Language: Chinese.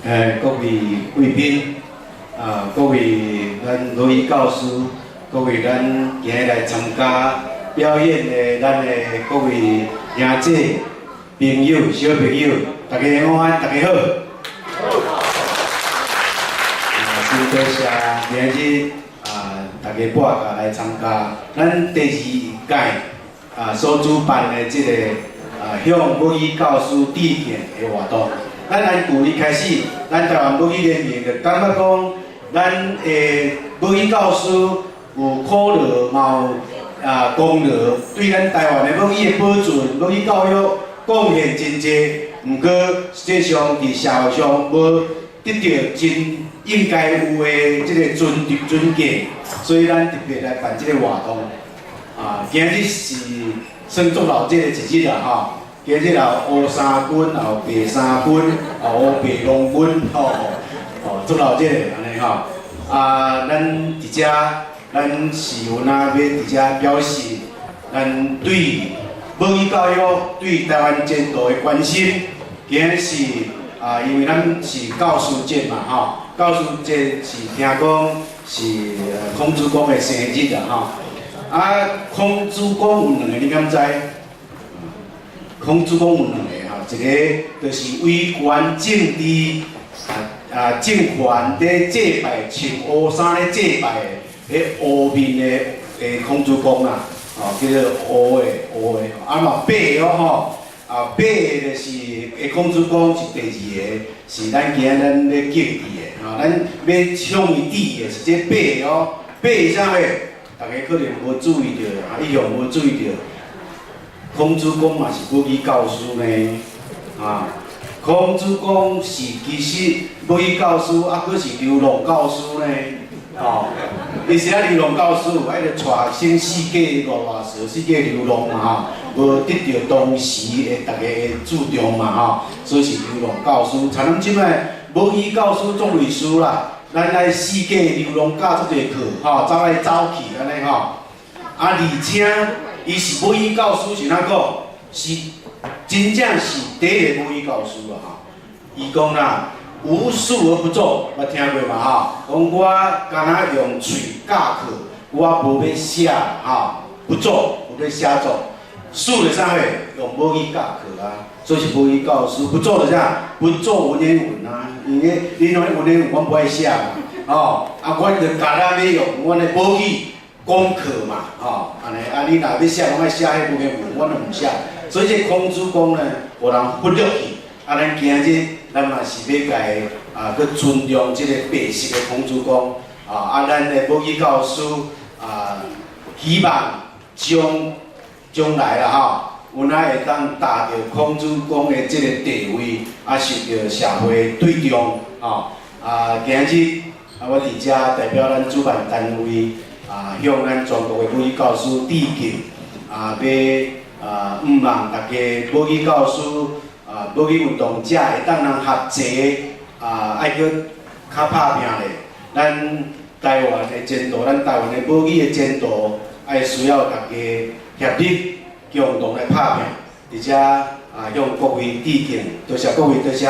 各位贵宾，各位咱罗伊教师，各位咱今日来参加表演的咱的各位兄姐、朋友、小朋友，大家安，大家好。先多谢今日大家拨假来参加咱第2届所主办的这个向母语教师致敬的活动。咱旧年开始，咱台湾母语联盟就感觉讲，咱的母语教师有苦劳，嘛有功劳，对咱台湾的母语的保存、母语教育贡献真济。毋过实际上伫社会上无得到真应该有的这个尊敬，所以咱特别来办这个活动。今日是算足老节的一日啦，吼。今日也有乌衫军，也有白衫军，也有乌白龙军，足老节的安尼吼。咱伫遮，咱是有要伫遮表示咱对母语教育、对台湾前途的关心。今日是因为咱是教师节嘛，吼，教师节是听讲是孔子公的生日啦，吼。孔子公有2个，你敢知？孔子公有2个，一个就是威权政治政权咧祭拜穿乌衫咧祭拜的乌面的孔子公啦，叫做乌的，嘛白哦吼。白的就是孔子公是第2个，是咱今仔咱咧敬意的，咱要向伊致的是这白哦，白是啥货？大家可能无注意到，一向无注意到，孔子公嘛是母语教师呢，孔子公是其实母语教师，佫是流浪教师呢，伊是流浪教师，爱着带先世界外世界流浪嘛，无得到当时的大家的注重嘛，所以是流浪教师。像咱即摆母语教师做类似啦，咱来世界流浪教足侪课，走来走去安尼吼。而且伊是母语教师是哪个？是真正是第1个母语教师啊！伊讲啦，无术而不作，捌听过嘛？讲我干那用嘴教课，我无要写不做，无要写作。术是啥货？用母语教课啊，所以是母语教师。不做是啥？不做文言文啊，因为你那文言文我不爱写嘛，我就干那要用我的母语讲课嘛，安尼，你若要写，拢爱写迄文言文，我都唔写。所以这孔子公呢，有人忽略去，咱今日咱嘛是要甲伊去尊重这个白色的孔子公，咱的母语教师希望将来啦有哪会当达到孔子公的这个地位，受到社会对重，今日我伫遮代表咱主办单位向咱全国的母语教师致敬，要毋望大家母语教师、母语运动者会当人合齐，爱去较拍拼咧。咱台湾的前途，咱台湾的母语的前途，爱需要大家协力共同来拍拼。伫遮向各位致敬，多谢各位，多谢。